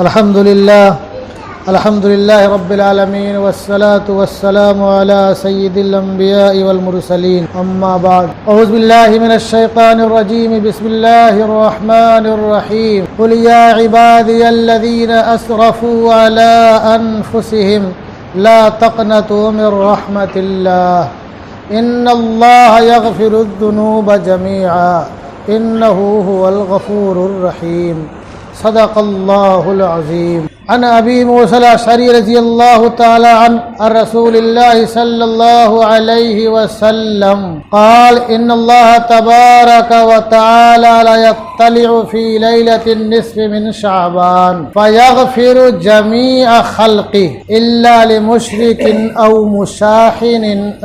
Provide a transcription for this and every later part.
الحمد لله رب العالمين والصلاة والسلام على سيد الأنبياء والمرسلين أما بعد أعوذ بالله من الشيطان الرجيم بسم الله الرحمن الرحيم قل يا عبادي الذين أسرفوا على أنفسهم لا تقنطوا من رحمة الله إن الله يغفر الذنوب جميعا إنه هو الغفور الرحيم صدق الله العظيم. عن ابی موسیٰ الاشعری رضی اللہ تعالی عنہ عن رسول اللہ صلی اللہ علیہ وسلم قال ان اللہ تبارک وتعالی لا يطلع في ليلة النصف من شعبان فيغفر جميع خلقه الا لمشرك او مشاحن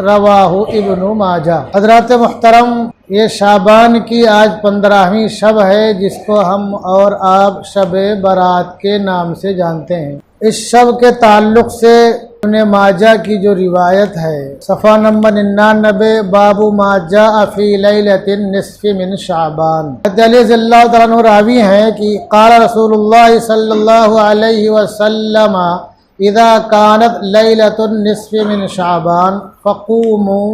رواہ ابن ماجہ. حضرات محترم، یہ شعبان کی آج 15ویں شب ہے جس کو ہم اور آپ شب برات کے نام سے جانتے ہیں. اس شب کے تعلق سے ابن ماجہ کی جو روایت ہے صفحہ نمبر 99 باب ما جاء فی لیلۃ النصف من شعبان، علی رضی اللہ تعالیٰ عنہ راوی ہیں کہ قال رسول اللہ صلی اللہ علیہ وسلم اذا كانت لیلۃ النصف من شعبان فقوموا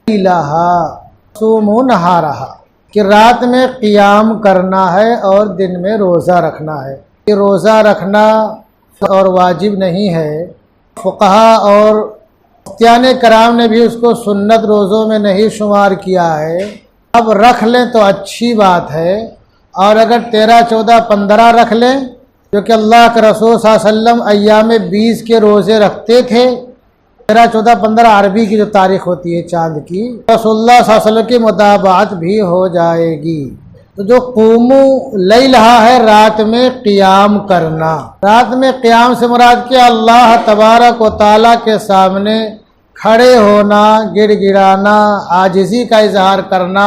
لها صوموا نہارہا، کہ رات میں قیام کرنا ہے اور دن میں روزہ رکھنا ہے. یہ روزہ رکھنا اور واجب نہیں ہے. فقہا اور مفتیان کرام نے بھی اس کو سنت روزوں میں نہیں شمار کیا ہے. اب رکھ لیں تو اچھی بات ہے، اور اگر 13، 14، 15 رکھ لیں جو کہ اللہ کے رسول صلی اللہ علیہ وسلم ایام 20 کے روزے رکھتے تھے. 13، 14، 15 عربی کی جو تاریخ ہوتی ہے چاند کی، رسول اللہ صلی اللہ علیہ وسلم کی مطابعت بھی ہو جائے گی. تو جو قوموا لیلہا ہے رات میں قیام کرنا. رات میں قیام سے مراد کیا؟ اللہ تبارک و تعالیٰ کے سامنے کھڑے ہونا، گڑ گڑانا، عاجزی کا اظہار کرنا،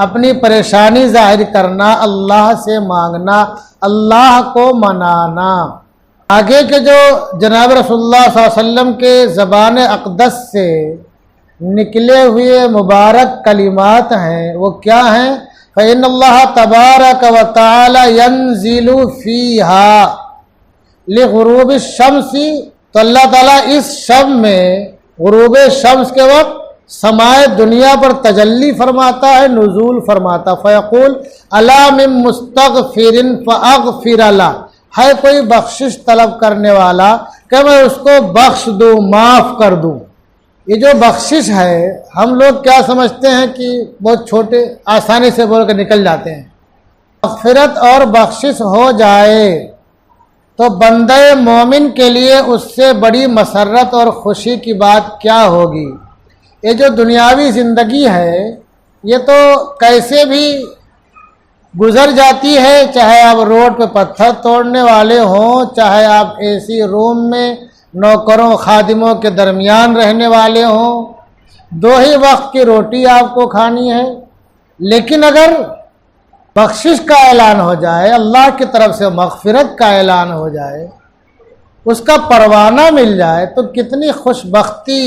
اپنی پریشانی ظاہر کرنا، اللہ سے مانگنا، اللہ کو منانا. آگے کے جو جناب رسول اللہ صلی اللہ علیہ وسلم کے زبان اقدس سے نکلے ہوئے مبارک کلمات ہیں وہ کیا ہیں؟ فَإِنَّ اللَّهَ تَبَارَكَ وَتَعَالَى يَنزِلُ فِيهَا لِغُرُوبِ الشَّمْسِ. تو اللہ تعالیٰ اس شب میں غروب شمس کے وقت سمائے دنیا پر تجلی فرماتا ہے، نزول فرماتا. فَيَقُولُ أَلَا مِن مُسْتَغْفِرٍ فَأَغْفِرَ لَهُ، ہے کوئی بخشش طلب کرنے والا کہ میں اس کو بخش دوں، معاف کر دوں. یہ جو بخشش ہے ہم لوگ کیا سمجھتے ہیں کہ بہت چھوٹے، آسانی سے بول کے نکل جاتے ہیں. مغفرت اور بخشش ہو جائے تو بندہ مومن کے لیے اس سے بڑی مسرت اور خوشی کی بات کیا ہوگی. یہ جو دنیاوی زندگی ہے یہ تو کیسے بھی گزر جاتی ہے، چاہے آپ روڈ پہ پتھر توڑنے والے ہوں، چاہے آپ اے سی روم میں نوکروں خادموں کے درمیان رہنے والے ہوں، 2 ہی وقت کی روٹی آپ کو کھانی ہے. لیکن اگر بخشش کا اعلان ہو جائے، اللہ کی طرف سے مغفرت کا اعلان ہو جائے، اس کا پروانہ مل جائے تو کتنی خوش بختی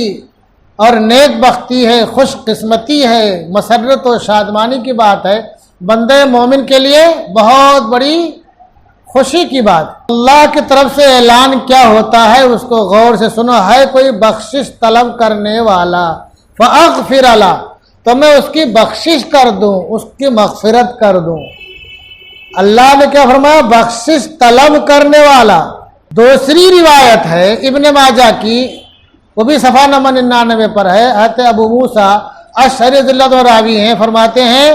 اور نیک بختی ہے، خوش قسمتی ہے، مسرت و شادمانی کی بات ہے. بندے مومن کے لیے بہت بڑی خوشی کی بات. اللہ کی طرف سے اعلان کیا ہوتا ہے اس کو غور سے سنو. ہے کوئی بخشش طلب کرنے والا فاغفر له، تو میں اس کی بخشش کر دوں، اس کی مغفرت کر دوں. اللہ نے کیا فرمایا؟ بخشش طلب کرنے والا. دوسری روایت ہے ابن ماجہ کی، وہ بھی صفحہ نمبر 99 پر ہے. حضرت ابو موسیٰ اشعری رضی اللہ عنہ راوی ہیں، فرماتے ہیں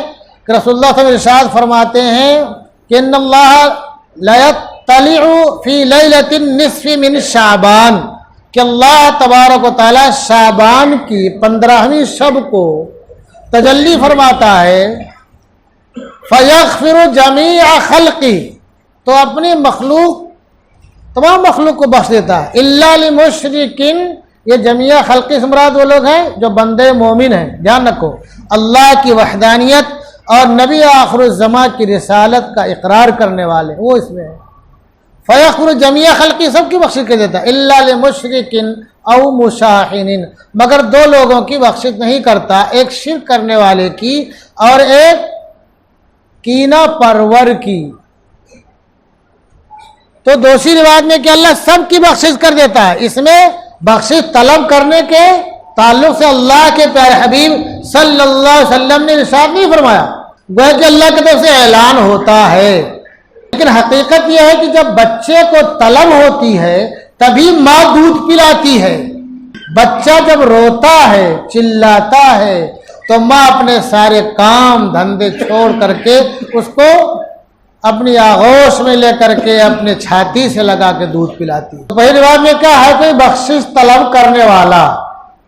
کہ رسول اللہ صلی اللہ علیہ وسلم ارشاد فرماتے ہیں کہ ان اللہ لا يطلع فی لیلۃ النصف من شعبان، کہ اللہ تبارک و تعالی شعبان کی 15ویں شب کو تجلی فرماتا ہے. فیغفر جمیع خلقی، تو اپنی مخلوق، تمام مخلوق کو بخش دیتا ہے. الا لمشرکن، یہ جمیع خلقی سے مراد وہ لوگ ہیں جو بندے مومن ہیں. دھیان رکھو، اللہ کی وحدانیت اور نبی آخر الزمان کی رسالت کا اقرار کرنے والے وہ اس میں ہے. فیغفر جمیع خلقی، سب کی بخشش کر دیتا ہے. الا لمشرکن او مشاحن، مگر 2 لوگوں کی بخشش نہیں کرتا، ایک شرک کرنے والے کی اور ایک کینہ پرور کی. تو دوسری روایت میں کہ اللہ سب کی بخشش کر دیتا ہے، اس میں بخشش طلب کرنے کے تعلق سے اللہ کے پیارے حبیب صلی اللہ علیہ وسلم نے ارشاد نہیں فرمایا، گویا کہ اللہ کی طرف سے اعلان ہوتا ہے۔ لیکن حقیقت یہ ہے کہ جب بچے کو طلب ہوتی ہے تبھی ماں دودھ پلاتی ہے۔ بچہ جب روتا ہے، چلاتا ہے، تو ماں اپنے سارے کام دھندے چھوڑ کر کے اس کو اپنی آغوش میں لے کر کے اپنے چھاتی سے لگا کے دودھ پلاتی ہے۔ تو پہلی بات میں کیا ہے، کوئی بخشش طلب کرنے والا،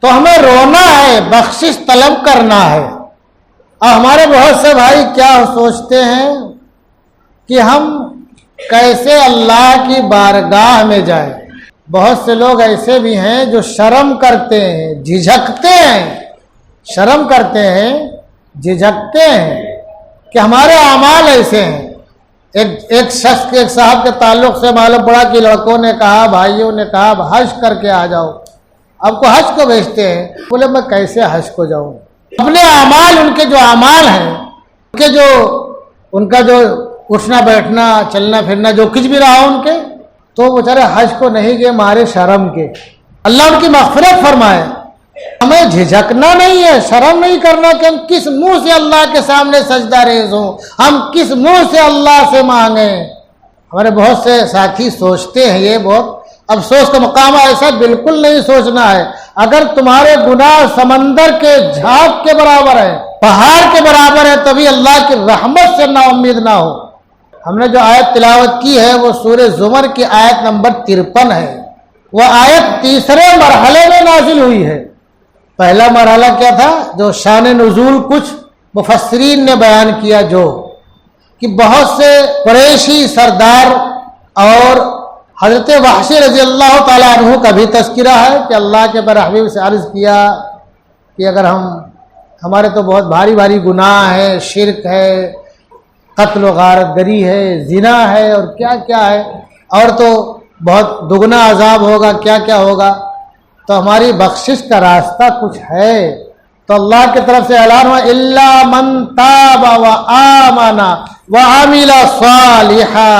تو ہمیں رونا ہے، بخشش طلب کرنا ہے۔ اور ہمارے بہت سے بھائی کیا سوچتے ہیں کہ ہم کیسے اللہ کی بارگاہ میں جائیں۔ بہت سے لوگ ایسے بھی ہیں جو شرم کرتے ہیں، جھجکتے ہیں، شرم کرتے ہیں، جھجکتے ہیں کہ ہمارے اعمال ایسے ہیں۔ ایک شخص کے ایک صاحب کے تعلق سے معلوم پڑا کہ لڑکوں نے کہا، بھائیوں نے کہا اب حج کر کے آ جاؤ، اب کو حج کو بھیجتے ہیں۔ بولے میں کیسے حج کو جاؤں، اپنے اعمال، ان کے جو اعمال ہیں، ان کا جو اٹھنا بیٹھنا چلنا پھرنا جو کچھ بھی رہا ان کے، تو بیچارے حج کو نہیں گئے مارے شرم کے۔ اللہ ان کی مغفرت فرمائے۔ ہمیں جھجکنا نہیں ہے، شرم نہیں کرنا کہ ہم کس منہ سے اللہ کے سامنے سجدہ ریز ہوں، ہم کس منہ سے اللہ سے مانگیں۔ ہمارے بہت سے ساتھی سوچتے ہیں، یہ بہت افسوس کا مقام ہے، ایسا بالکل نہیں سوچنا ہے۔ اگر تمہارے گناہ سمندر کے جھاگ کے برابر ہے، پہاڑ کے برابر ہے، تبھی اللہ کی رحمت سے نا امید نہ ہو۔ ہم نے جو آیت تلاوت کی ہے وہ سورہ زمر کی آیت نمبر 53 ہے۔ وہ آیت تیسرے مرحلے میں نازل ہوئی ہے۔ پہلا مرحلہ کیا تھا، جو شان نزول کچھ مفسرین نے بیان کیا، جو کہ بہت سے قریشی سردار اور حضرت وحشی رضی اللہ تعالیٰ عنہ کا بھی تذکرہ ہے کہ اللہ کے پر حبیب سے عرض کیا کہ اگر ہمارے تو بہت بھاری بھاری گناہ ہے، شرک ہے، قتل و غارت گری ہے، زنا ہے، اور کیا کیا ہے، اور تو بہت دگنا عذاب ہوگا، کیا کیا ہوگا، تو ہماری بخشش کا راستہ کچھ ہے۔ تو اللہ کی طرف سے اعلان ہوا الا من تاب وآمن وعمل صالحا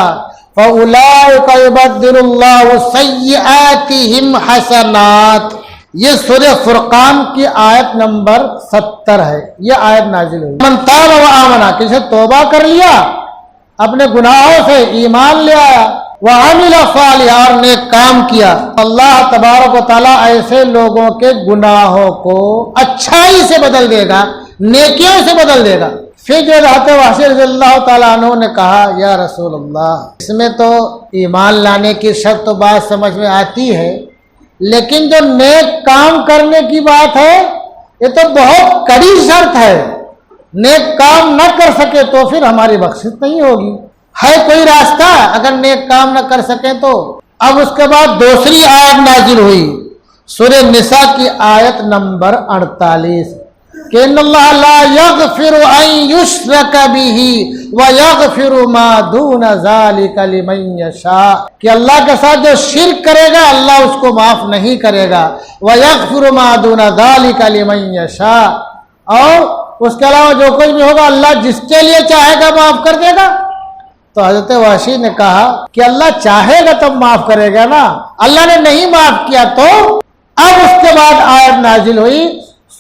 فاولئک یبدل اللہ سیئاتہم حسنات۔ یہ سورہ فرقان کی آیت نمبر 70 ہے، یہ آیت نازل ہوئی۔ من تاب وآمن، کسی توبہ کر لیا، اپنے گناہوں سے ایمان لے آیا، وعمل صالحا، اور نیک کام کیا، اللہ تبارک و تعالیٰ ایسے لوگوں کے گناہوں کو اچھائی سے بدل دے گا، نیکیوں سے بدل دے گا۔ پھر جو حضرت وحشی رضی اللہ تعالیٰ عنہ نے کہا یا رسول اللہ، اس میں تو ایمان لانے کی شرط تو بات سمجھ میں آتی ہے، لیکن جو نیک کام کرنے کی بات ہے یہ تو بہت کڑی شرط ہے۔ نیک کام نہ کر سکے تو پھر ہماری بخشش نہیں ہوگی۔ ہے کوئی راستہ اگر نیک کام نہ کر سکیں تو؟ اب اس کے بعد دوسری آیت نازل ہوئی، سورہ نساء کی آیت نمبر 48 کہ ان اللہ لا یغفر ان یشرک بہ ویغفر ما دون ذلک لمن یشاء، کہ اللہ کے ساتھ جو شرک کرے گا اللہ اس کو معاف نہیں کرے گا، ویغفر ما دون ذلک لمن یشاء، اور اس کے علاوہ جو کچھ بھی ہوگا اللہ جس کے لیے چاہے گا معاف کر دے گا۔ تو حضرت وحشی نے کہا کہ اللہ چاہے گا تب معاف کرے گا نا، اللہ نے نہیں معاف کیا تو؟ اب اس کے بعد آیت نازل ہوئی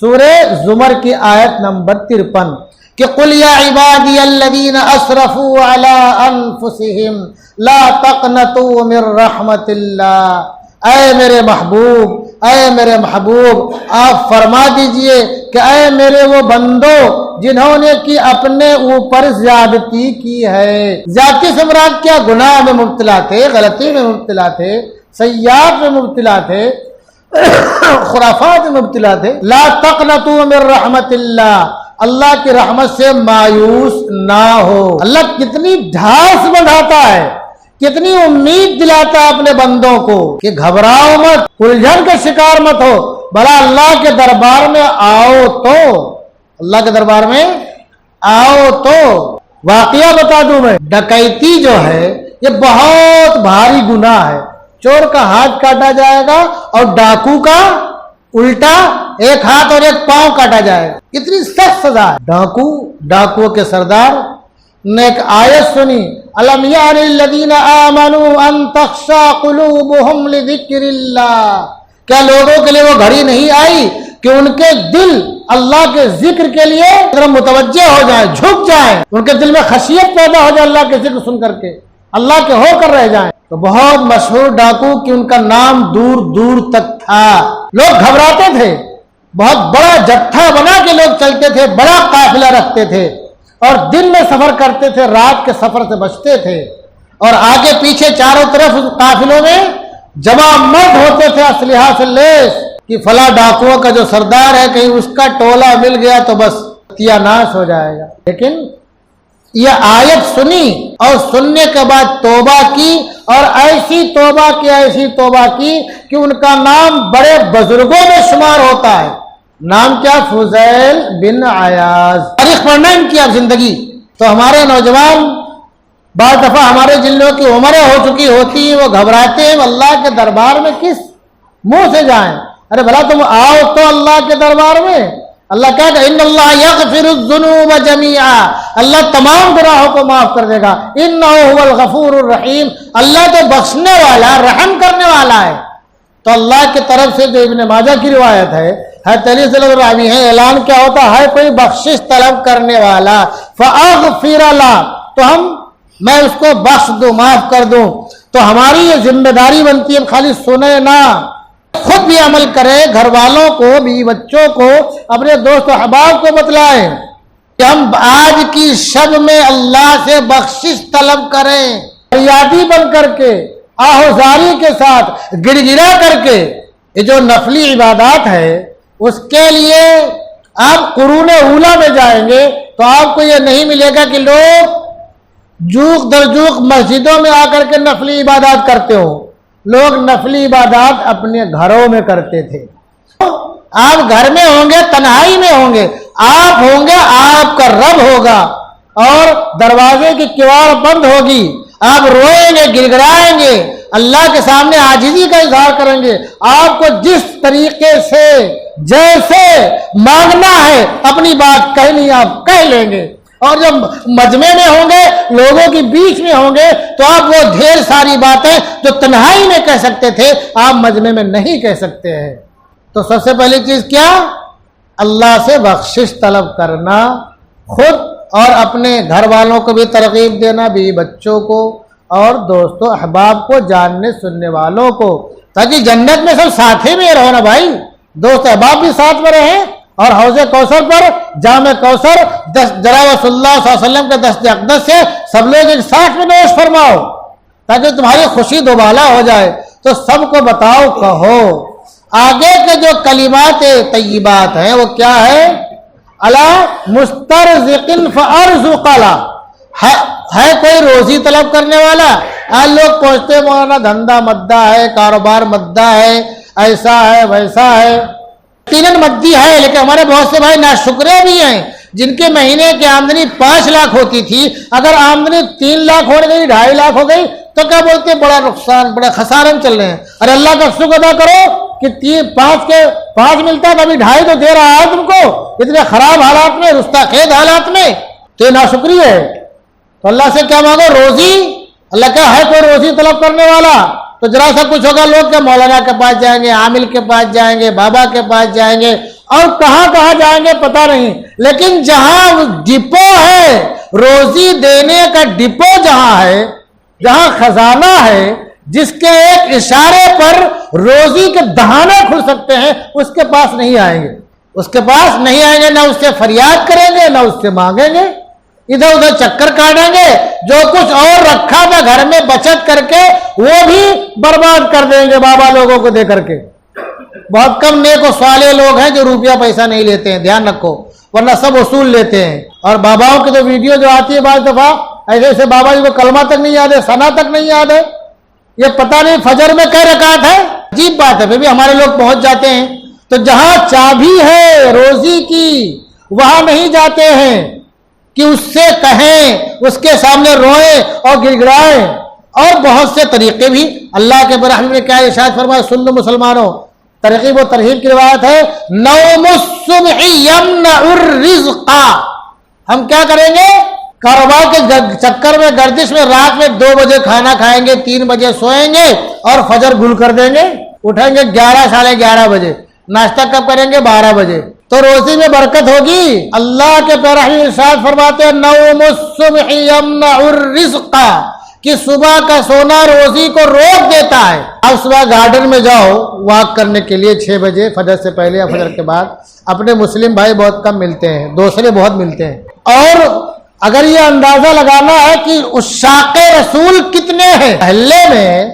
سورہ زمر کی آیت نمبر 53 کہ قل یا عبادی الذین اسرفوا علی انفسہم لا تقنطوا من رحمت اللہ، اے میرے محبوب، اے میرے محبوب آپ فرما دیجئے کہ اے میرے وہ بندو جنہوں نے کی اپنے اوپر زیادتی کی ہے۔ زیادتی سے مراد کیا؟ گناہ میں مبتلا تھے، غلطی میں مبتلا تھے، سیئات میں مبتلا تھے، خرافات میں مبتلا تھے۔ لا تقنطوا من رحمت اللہ، اللہ کی رحمت سے مایوس نہ ہو۔ اللہ کتنی ڈھاس بندھاتا ہے، کتنی امید دلاتا ہے اپنے بندوں کو کہ گھبراؤ مت، الجھن کا شکار مت ہو، بھلا اللہ کے دربار میں آؤ تو، اللہ کے دربار میں آؤ تو۔ واقعہ بتا دوں میں، ڈکیتی جو ہے یہ بہت بھاری گناہ ہے۔ چور کا ہاتھ کاٹا جائے گا اور ڈاکو کا الٹا ایک ہاتھ اور ایک پاؤں کاٹا جائے گا، کتنی سخت سزا ہے۔ ڈاکو کے سردار نے ایک آیت سنی الم یعن للذین آمنوا ان تخشع قلوبہم لذکر اللہ، کیا لوگوں کے لیے وہ گھڑی نہیں آئی کہ ان کے دل اللہ کے ذکر کے لیے طرف متوجہ ہو جائیں، جھک جائیں، ان کے دل میں خشیت پیدا ہو جائے اللہ کے ذکر سن کر کے، اللہ کے ہو کر رہ جائیں۔ تو بہت مشہور ڈاکو کہ ان کا نام دور دور تک تھا، لوگ گھبراتے تھے، بہت بڑا جتھا بنا کے لوگ چلتے تھے، بڑا قافلہ رکھتے تھے اور دن میں سفر کرتے تھے، رات کے سفر سے بچتے تھے، اور آگے پیچھے چاروں طرف اس قافلوں میں جمع مرد ہوتے تھے اسلحہ سے لیس، کہ فلاں ڈاکوؤں کا جو سردار ہے کہیں اس کا ٹولہ مل گیا تو بس ستیہ ناش ہو جائے گا۔ لیکن یہ آیت سنی اور سننے کے بعد توبہ کی، اور ایسی توبہ کی کہ ان کا نام بڑے بزرگوں میں شمار ہوتا ہے۔ نام کیا؟ فضیل بن عیاض۔ تاریخ پڑھنا ان کی آپ زندگی، تو ہمارے نوجوان بعض دفعہ ہمارے جن لوگوں کی عمریں ہو چکی ہوتی ہیں وہ گھبراتے ہیں اللہ کے دربار میں کس منہ سے جائیں۔ ارے بھلا تم آؤ تو اللہ کے دربار میں، اللہ کہتا ہے ان اللہ یغفر الذنوب جميعا، اللہ تمام گناہوں کو معاف کر دے گا، انہ هو الغفور الرحیم، اللہ تو بخشنے والا رحم کرنے والا ہے۔ تو اللہ کی طرف سے جو ابن ماجہ کی روایت ہے، حضرت علی صلی اللہ علیہ وسلم اعلان کیا ہوتا ہے، کوئی بخشش طلب کرنے والا فاغفر له، تو میں اس کو بخش دوں، معاف کر دوں۔ تو ہماری یہ ذمہ داری بنتی ہے خالی سنے نہ، خود بھی عمل کرے، گھر والوں کو بھی، بچوں کو، اپنے دوست و احباب کو بتلائیں کہ ہم آج کی شب میں اللہ سے بخشش طلب کریں، فریادی بن کر کے، آہوزاری کے ساتھ، گڑ گڑا کر کے۔ یہ جو نفلی عبادات ہے اس کے لیے آپ قرون اولا میں جائیں گے تو آپ کو یہ نہیں ملے گا کہ لوگ جوق در جوق مسجدوں میں آ کر کے نفلی عبادات کرتے ہو۔ لوگ نفلی عبادات اپنے گھروں میں کرتے تھے۔ آپ گھر میں ہوں گے، تنہائی میں ہوں گے، آپ ہوں گے، آپ کا رب ہوگا، اور دروازے کی کیوار بند ہوگی، آپ روئیں گے، گڑ گڑائیں گے، اللہ کے سامنے عاجزی کا اظہار کریں گے، آپ کو جس طریقے سے جیسے مانگنا ہے اپنی بات کہنی آپ کہہ لیں گے۔ اور جب مجمع میں ہوں گے، لوگوں کے بیچ میں ہوں گے، تو آپ وہ ڈھیر ساری باتیں جو تنہائی میں کہہ سکتے تھے آپ مجمع میں نہیں کہہ سکتے ہیں۔ تو سب سے پہلی چیز کیا؟ اللہ سے بخشش طلب کرنا، خود اور اپنے گھر والوں کو بھی ترغیب دینا، بیوی بچوں کو اور دوستوں احباب کو، جاننے سننے والوں کو، تاکہ جنت میں سب ساتھی میں رہو نا بھائی، دوست احباب بھی ساتھ میں رہیں، اور حوض کوثر پر جام کوثر جناب رسول اللہ صلی اللہ علیہ وسلم کے دست اقدس سے سب لوگ ایک ساتھ میں نوش فرماؤ تاکہ تمہاری خوشی دوبالا ہو جائے۔ تو سب کو بتاؤ، کہو۔ آگے کے جو کلمات طیبات ہیں وہ کیا ہے؟ الا مسترزق فارزق له، ہے کوئی روزی طلب کرنے والا؟ آج لوگ پہنچتے مولانا دھندا مدہ ہے، کاروبار مدہ ہے، ایسا ہے ویسا ہے، یقیناً مدی ہے، لیکن ہمارے بہت سے بھائی ناشکرے بھی ہیں جن کے مہینے کی آمدنی 5 لاکھ ہوتی تھی، اگر آمدنی 3 لاکھ ہو گئی، 2.5 لاکھ ہو گئی تو کیا بولتے ہیں؟ بڑا نقصان، بڑا خسارے میں چل رہے ہیں۔ ارے اللہ کا شکر ادا کرو کہ 5 ملتا ہے، کبھی 2.5 تو دے رہا ہے تم کو، اتنے خراب حالات میں، رستاخیز حالات میں، تو یہ ناشکری ہے۔ تو اللہ سے کیا مانگو؟ روزی۔ اللہ کیا ہے کوئی روزی طلب کرنے والا؟ تو ذرا سا کچھ ہوگا لوگ کہ مولانا کے پاس جائیں گے، عامل کے پاس جائیں گے، بابا کے پاس جائیں گے، اور کہاں کہاں جائیں گے پتہ نہیں، لیکن جہاں ڈپو ہے، روزی دینے کا ڈپو جہاں ہے، جہاں خزانہ ہے، جس کے ایک اشارے پر روزی کے دہانے کھل سکتے ہیں، اس کے پاس نہیں آئیں گے، اس کے پاس نہیں آئیں گے، نہ اس سے فریاد کریں گے، نہ اس سے مانگیں گے، ادھر ادھر چکر کاٹیں گے، جو کچھ اور رکھا تھا گھر میں بچت کر کے وہ بھی برباد کر دیں گے بابا لوگوں کو دے کر کے۔ بہت کم نیک و صالح لوگ ہیں جو روپیہ پیسہ نہیں لیتے ہیں، دھیان رکھو، ورنہ سب وصول لیتے ہیں۔ اور باباؤں کی تو ویڈیو جو آتی ہے بعض دفعہ، ایسے ایسے بابا جی کو کلمہ تک نہیں یاد ہے، ثنا تک نہیں یاد ہے، یہ پتہ نہیں فجر میں کئی رکعت ہے، عجیب بات ہے، پھر بھی ہمارے لوگ پہنچ جاتے ہیں۔ تو جہاں چابی ہے روزی کی وہاں نہیں جاتے ہیں کہ اس سے کہیں، اس کے سامنے روئیں اور گڑ گڑائیں۔ اور بہت سے طریقے بھی اللہ کے برحمت نے کیا ارشاد فرمایا، سن لو مسلمانوں، ترغیب و ترہیب کی روایت ہے، نوم الصبح یمنع الرزق، ہم کیا کریں گے؟ کاروبار کے چکر میں گردش میں رات میں 2 بجے کھانا کھائیں گے، 3 بجے سوئیں گے اور فجر گل کر دیں گے، اٹھیں گے 11 ساڑھے 11 بجے، ناشتہ کب کریں گے 12 بجے، تو روزی میں برکت ہوگی؟ اللہ کے پیارے ارشاد فرماتے ہیں نوم الصبح یمنع الرزق، کہ صبح کا سونا روزی کو روک دیتا ہے۔ اب صبح گارڈن میں جاؤ واک کرنے کے لیے 6 بجے فجر سے پہلے یا فجر کے بعد، اپنے مسلم بھائی بہت کم ملتے ہیں، دوسرے بہت ملتے ہیں، اور اگر یہ اندازہ لگانا ہے کہ عشاق رسول کتنے ہیں محلے میں،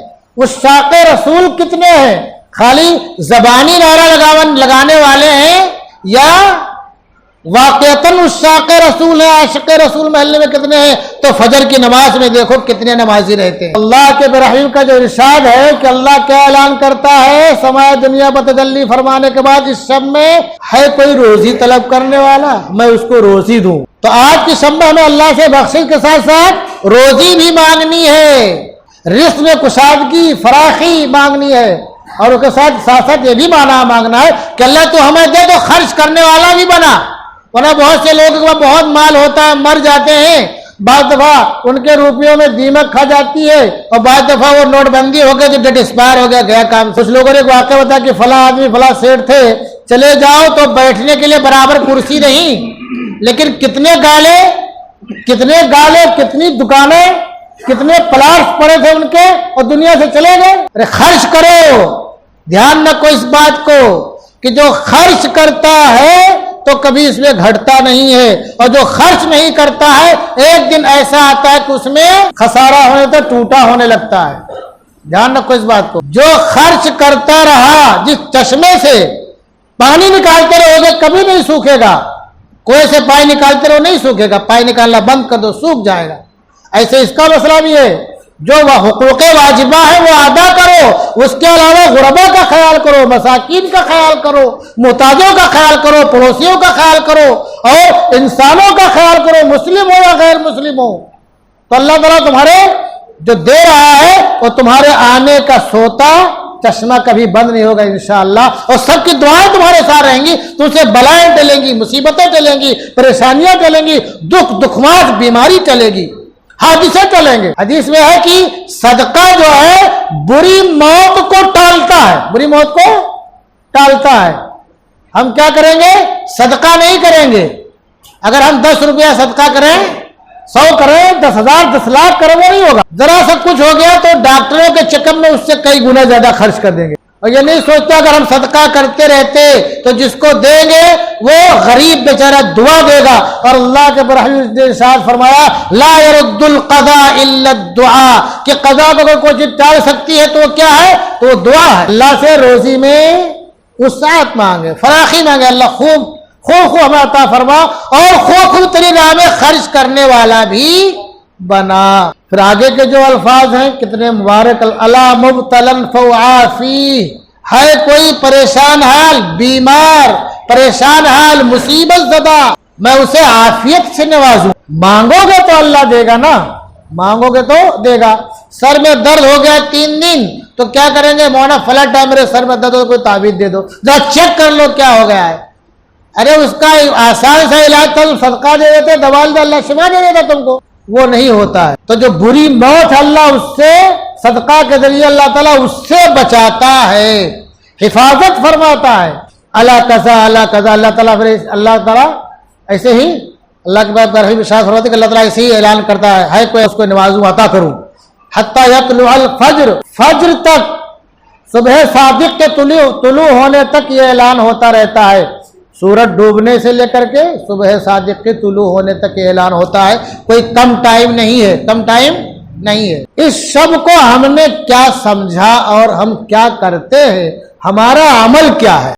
عشاق رسول کتنے ہیں، خالی زبانی نعرہ لگانے والے ہیں یا واقعتاً عشاق رسول ہیں، عاشق رسول محلے میں کتنے ہیں، تو فجر کی نماز میں دیکھو کتنے نمازی رہتے ہیں۔ اللہ کے برحیم کا جو ارشاد ہے کہ اللہ کیا اعلان کرتا ہے سماع دنیا بتجلی فرمانے کے بعد، اس شب میں ہے کوئی روزی طلب کرنے والا، میں اس کو روزی دوں۔ تو آج کی شب میں ہمیں اللہ سے بخشش کے ساتھ ساتھ روزی بھی مانگنی ہے، رزق میں کشادگی فراخی مانگنی ہے، اور اس کے ساتھ ساتھ یہ بھی مانگنا ہے کہ اللہ تو ہمیں دے تو خرچ کرنے والا بھی بنا، ورنہ بہت سے لوگوں کے بہت مال ہوتا ہے مر جاتے ہیں، بعض دفعہ ان کے روپیوں میں دیمک کھا جاتی ہے، اور بعض دفعہ وہ نوٹ بندی ہو گئی تو ڈیٹ ایکسپائر ہو گیا، گیا کام۔ کچھ لوگوں نے ایک واقعہ بتایا کہ فلاں آدمی فلاں سیٹ تھے، چلے جاؤ تو بیٹھنے کے لیے برابر کرسی نہیں، لیکن کتنے گالے کتنی دکانیں کتنے پلاٹس پڑے تھے ان کے، اور دنیا سے چلے گئے۔ ارے خرچ کرو، دھیان رکھو اس بات کو کہ جو خرچ کرتا ہے تو کبھی اس میں گھٹتا نہیں ہے، اور جو خرچ نہیں کرتا ہے ایک دن ایسا آتا ہے کہ اس میں خسارہ ہونے تو ٹوٹا ہونے لگتا ہے۔ دھیان رکھو اس بات کو، جو خرچ کرتا رہا، جس چشمے سے پانی نکالتے رہو گے کبھی نہیں سوکھے گا، کوئی سے پانی نکالتے رہو نہیں سوکھے گا، پانی نکالنا بند کر دو سوکھ جائے گا۔ ایسے اس کا مسئلہ بھی ہے، جو حقوق واجبہ ہے وہ ادا کرو، اس کے علاوہ غربا کا خیال کرو، مساکین کا خیال کرو، محتاجوں کا خیال کرو، پڑوسیوں کا خیال کرو، اور انسانوں کا خیال کرو، مسلم ہو یا غیر مسلم ہو، تو اللہ تعالیٰ تمہارے جو دے رہا ہے وہ تمہارے آنے کا سوتا چشمہ کبھی بند نہیں ہوگا انشاءاللہ، اور سب کی دعائیں تمہارے ساتھ رہیں گی، تم سے بلائیں ٹلیں گی، مصیبتیں ٹلیں گی، پریشانیاں ٹلیں گی، دکھماس بیماری ٹلے گی، حادثے چلیں گے۔ حدیث میں ہے کہ صدقہ جو ہے بری موت کو ٹالتا ہے، بری موت کو ٹالتا ہے۔ ہم کیا کریں گے؟ صدقہ نہیں کریں گے۔ اگر ہم 10 روپیہ صدقہ کریں، 100 کریں، 10,000 10 لاکھ کریں، وہ نہیں ہوگا۔ ذرا سا کچھ ہو گیا تو ڈاکٹروں کے چیک اپ میں اس سے کئی گنا زیادہ خرچ کر دیں گے، اور یہ نہیں سوچتا اگر ہم صدقہ کرتے رہتے تو جس کو دیں گے وہ غریب بیچارہ دعا دے گا، اور اللہ کے برحیم نے ارشاد فرمایا لا يرد القضاء الا الدعاء، کہ قضا کو اگر کوئی چیز ٹال سکتی ہے تو وہ کیا ہے؟ تو وہ دعا ہے۔ اللہ سے روزی میں وسعت مانگے، فراخی مانگے، اللہ خوب ہمیں عطا فرما، اور خوب تیری راہ میں خرچ کرنے والا بھی بنا۔ پھر آگے کے جو الفاظ ہیں کتنے مبارک، الا مبتلا فعافی، ہے کوئی پریشان حال، بیمار پریشان حال، مصیبت زدہ، میں اسے عافیت سے نوازوں۔ مانگو گے تو اللہ دے گا نا، مانگو گے تو دے گا۔ سر میں درد ہو گیا 3 دن تو کیا کریں گے؟ مولانا فلٹ ہے میرے سر میں درد ہو، کوئی تعویذ دے دو، ذرا چیک کر لو کیا ہو گیا ہے۔ ارے اس کا آسان سا علاج تھا، صدقہ دے دیتے، دوا دے، اللہ شفا دے دیتا تم کو، وہ نہیں ہوتا ہے۔ تو جو بری موت ہے اللہ اس سے صدقہ کے ذریعے اللہ تعالیٰ اس سے بچاتا ہے، حفاظت فرماتا ہے۔ اللہ قضا اللہ تعالیٰ ایسے ہی اللہ کے بعد ارشاد فرماتے کہ اللہ تعالیٰ ایسے ہی اعلان کرتا ہے کوئی اس کو نوازوں عطا کروں، حتی یطلع الفجر، فجر تک، صبح صادق کے طلوع ہونے تک یہ اعلان ہوتا رہتا ہے۔ سورج ڈوبنے سے لے کر کے صبح صادق کے طلوع ہونے تک یہ اعلان ہوتا ہے، کوئی کم ٹائم نہیں ہے، کم ٹائم نہیں ہے۔ اس شب کو ہم نے کیا سمجھا اور ہم کیا کرتے ہیں، ہمارا عمل کیا ہے؟